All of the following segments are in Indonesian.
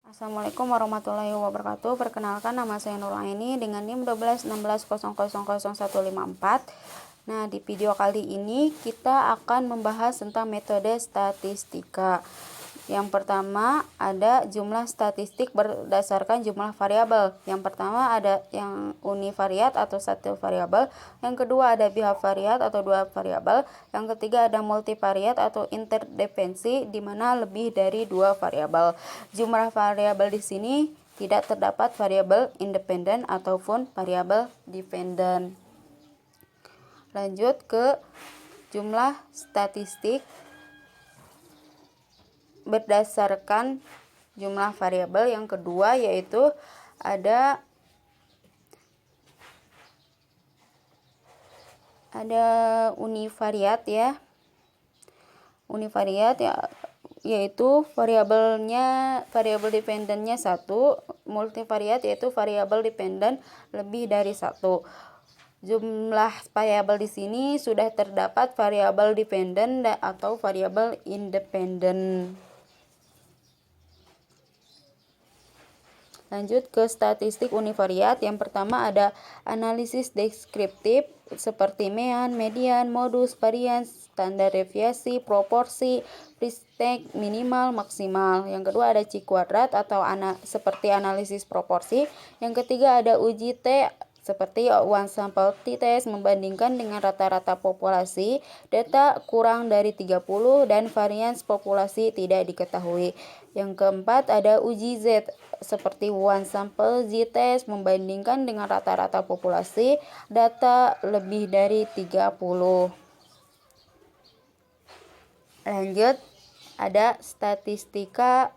Assalamualaikum warahmatullahi wabarakatuh. Perkenalkan, nama saya Nuraini dengan NIM 121600154. Nah, di video kali ini kita akan membahas tentang metode statistika. Yang pertama ada jumlah statistik berdasarkan jumlah variabel. Yang pertama ada yang univariat atau satu variabel. Yang kedua ada bivariat atau dua variabel. Yang ketiga ada multivariat atau interdependensi di mana lebih dari dua variabel. Jumlah variabel di sini tidak terdapat variabel independen ataupun variabel dependen. Lanjut ke jumlah statistik berdasarkan jumlah variabel. Yang kedua yaitu ada univariat ya. Univariat ya yaitu variabel dependennya satu. Multivariat yaitu variabel dependen lebih dari satu. Jumlah variabel di sini sudah terdapat variabel dependen atau variabel independen. Lanjut ke statistik univariat. Yang pertama ada analisis deskriptif seperti mean, median, modus, varians, standar deviasi, proporsi, pristek, minimal, maksimal. Yang kedua ada C-kuadrat atau seperti analisis proporsi. Yang ketiga ada uji T seperti one sample t-test membandingkan dengan rata-rata populasi, data kurang dari 30 dan varians populasi tidak diketahui. Yang keempat ada uji Z seperti one sample z-test membandingkan dengan rata-rata populasi, data lebih dari 30. Lanjut ada statistika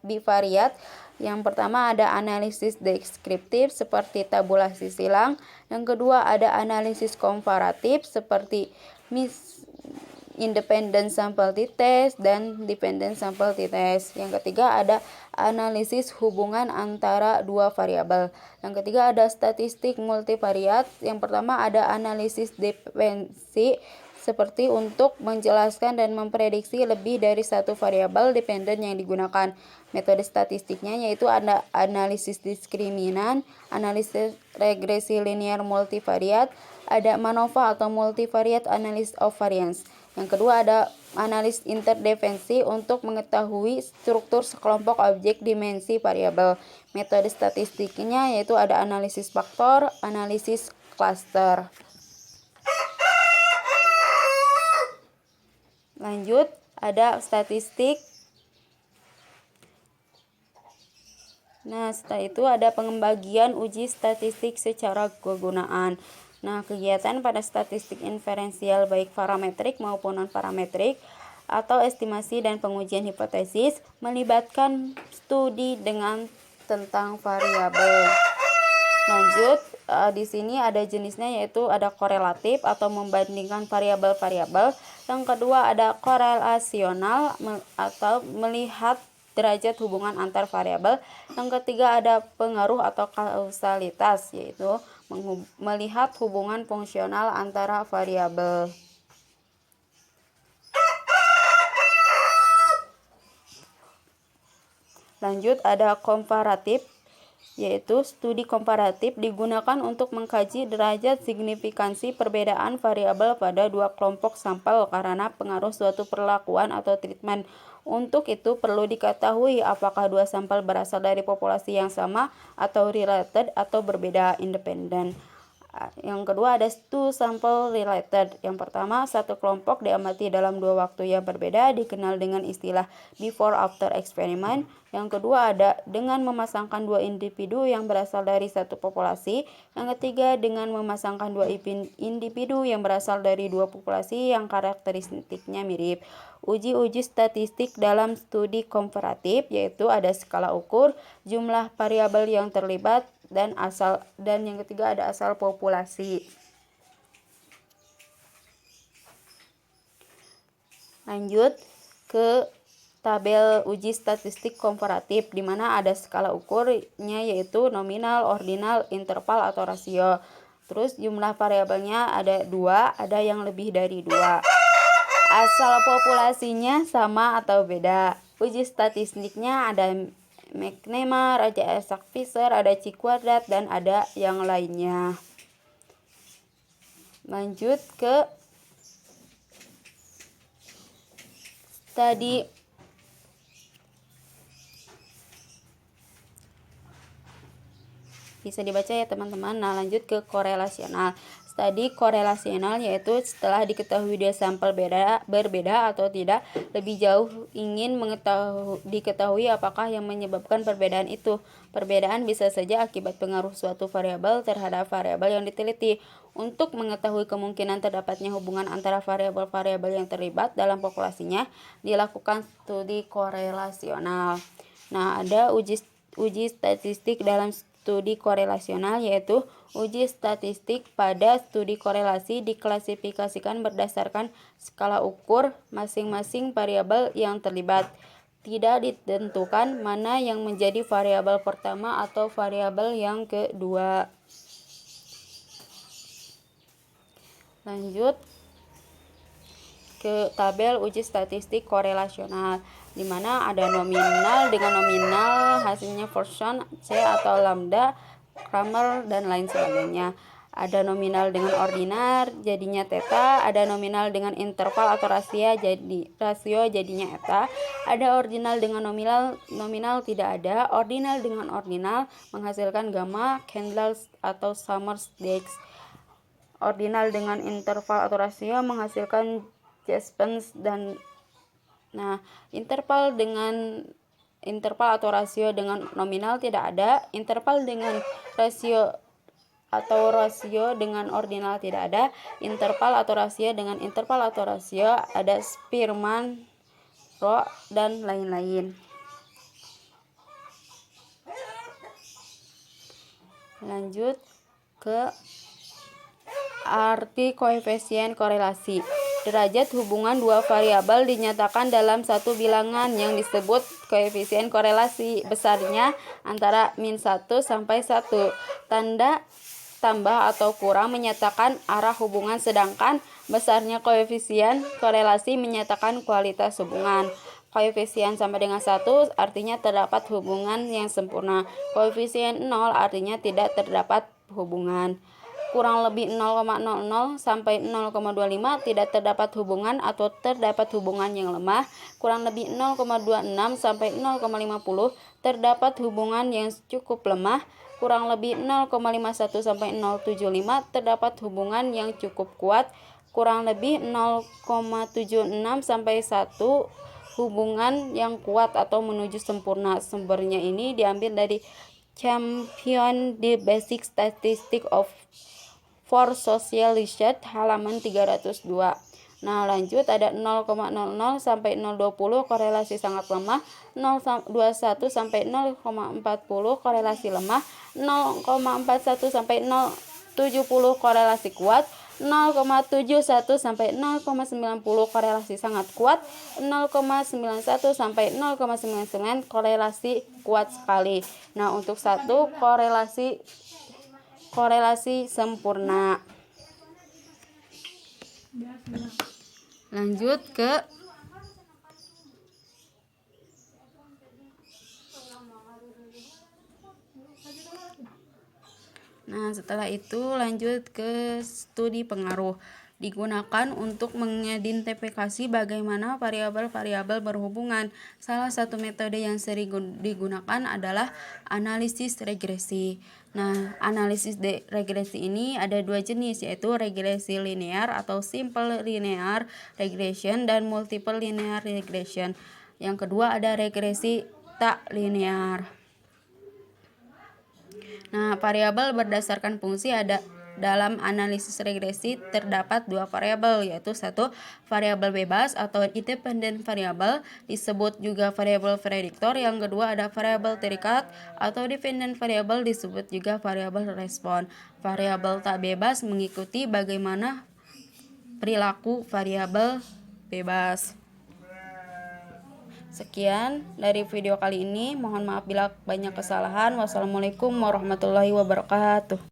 bivariat. Yang pertama ada analisis deskriptif seperti tabulasi silang. Yang kedua ada analisis komparatif seperti independent sample t-test dan dependent sample t-test. Yang ketiga ada analisis hubungan antara dua variabel. Yang ketiga ada statistik multivariat. Yang pertama ada analisis dependensi seperti untuk menjelaskan dan memprediksi lebih dari satu variabel dependen yang digunakan. Metode statistiknya yaitu ada analisis diskriminan, analisis regresi linear multivariat, ada MANOVA atau multivariate analysis of variance. Yang kedua ada analis interdependensi untuk mengetahui struktur sekelompok objek dimensi variabel. Metode statistiknya yaitu ada analisis faktor, analisis klaster. Lanjut ada statistik. Nah, setelah itu ada pengembagian uji statistik secara kegunaan. Nah, kegiatan pada statistik inferensial baik parametrik maupun non-parametrik atau estimasi dan pengujian hipotesis melibatkan studi dengan tentang variabel. Lanjut, di sini ada jenisnya yaitu ada korelatif atau membandingkan variabel-variabel. Yang kedua ada korelasional atau melihat derajat hubungan antar variabel. Yang ketiga ada pengaruh atau kausalitas yaitu melihat hubungan fungsional antara variabel. Lanjut ada komparatif yaitu studi komparatif digunakan untuk mengkaji derajat signifikansi perbedaan variabel pada dua kelompok sampel karena pengaruh suatu perlakuan atau treatment. Untuk itu perlu diketahui apakah dua sampel berasal dari populasi yang sama atau related atau berbeda independen. Yang kedua ada two sample related. Yang pertama, satu kelompok diamati dalam dua waktu yang berbeda dikenal dengan istilah before after experiment. Yang kedua ada dengan memasangkan dua individu yang berasal dari satu populasi. Yang ketiga dengan memasangkan dua individu yang berasal dari dua populasi yang karakteristiknya mirip. Uji-uji statistik dalam studi komparatif yaitu ada skala ukur, jumlah variabel yang terlibat, dan yang ketiga ada asal populasi. Lanjut ke tabel uji statistik komparatif di mana ada skala ukurnya yaitu nominal, ordinal, interval atau rasio. Terus jumlah variabelnya ada 2, ada yang lebih dari 2. Asal populasinya sama atau beda. Uji statistiknya ada McNemar, ada Isaac-Fisher, ada Chi-Quadrat, dan ada yang lainnya. Lanjut ke tadi bisa dibaca ya teman-teman. Nah, lanjut ke korelasional. Studi korelasional yaitu setelah diketahui dia sampel berbeda atau tidak, lebih jauh ingin diketahui apakah yang menyebabkan perbedaan itu. Perbedaan bisa saja akibat pengaruh suatu variabel terhadap variabel yang diteliti. Untuk mengetahui kemungkinan terdapatnya hubungan antara variabel-variabel yang terlibat dalam populasinya, dilakukan studi korelasional. Nah, ada uji statistik dalam studi korelasional, yaitu uji statistik pada studi korelasi diklasifikasikan berdasarkan skala ukur masing-masing variabel yang terlibat. Tidak ditentukan mana yang menjadi variabel pertama atau variabel yang kedua. Lanjut ke tabel uji statistik korelasional, di mana ada nominal dengan nominal, hasilnya Poisson, C atau lambda, Kramer, dan lain sebagainya. Ada nominal dengan ordinar, jadinya theta. Ada nominal dengan interval atau rasio, jadinya eta. Ada ordinal dengan nominal tidak ada. Ordinal dengan ordinal menghasilkan gamma, Kendall atau Summers-Diggs. Ordinal dengan interval atau rasio menghasilkan Jaspers dan interval atau rasio dengan nominal tidak ada. Interval dengan rasio dengan ordinal tidak ada. Interval atau rasio dengan interval atau rasio ada. Spearman, Rowe, dan lain-lain. Lanjut ke arti koefisien korelasi. Derajat hubungan dua variabel dinyatakan dalam satu bilangan yang disebut koefisien korelasi. Besarnya antara -1 sampai 1. Tanda tambah atau kurang menyatakan arah hubungan, sedangkan besarnya koefisien korelasi menyatakan kualitas hubungan. Koefisien sama dengan 1 artinya terdapat hubungan yang sempurna. Koefisien 0 artinya tidak terdapat hubungan. Kurang lebih 0,00 sampai 0,25 tidak terdapat hubungan atau terdapat hubungan yang lemah. Kurang lebih 0,26 sampai 0,50 terdapat hubungan yang cukup lemah. Kurang lebih 0,51 sampai 0,75 terdapat hubungan yang cukup kuat. Kurang lebih 0,76 sampai 1 hubungan yang kuat atau menuju sempurna. Sumbernya ini diambil dari Champion The Basic Statistics for Social Research halaman 302. Nah, lanjut ada 0,00 sampai 0,20 korelasi sangat lemah, 0,21 sampai 0,40 korelasi lemah, 0,41 sampai 0,70 korelasi kuat, 0,71 sampai 0,90 korelasi sangat kuat, 0,91 sampai 0,99 korelasi kuat sekali. Nah, untuk satu korelasi sempurna. Lanjut ke setelah itu lanjut ke studi pengaruh. Digunakan untuk mengidentifikasi bagaimana variabel-variabel berhubungan. Salah satu metode yang sering digunakan adalah analisis regresi. Nah, analisis regresi ini ada dua jenis, yaitu regresi linear atau simple linear regression dan multiple linear regression. Yang kedua ada regresi tak linear. Nah, variabel berdasarkan fungsi ada. Dalam analisis regresi terdapat dua variabel, yaitu satu variabel bebas atau independent variabel, disebut juga variabel prediktor. Yang kedua ada variabel terikat atau dependent variabel, disebut juga variabel respon. Variabel tak bebas mengikuti bagaimana perilaku variabel bebas. Sekian dari video kali ini. Mohon maaf bila banyak kesalahan. Wassalamualaikum warahmatullahi wabarakatuh.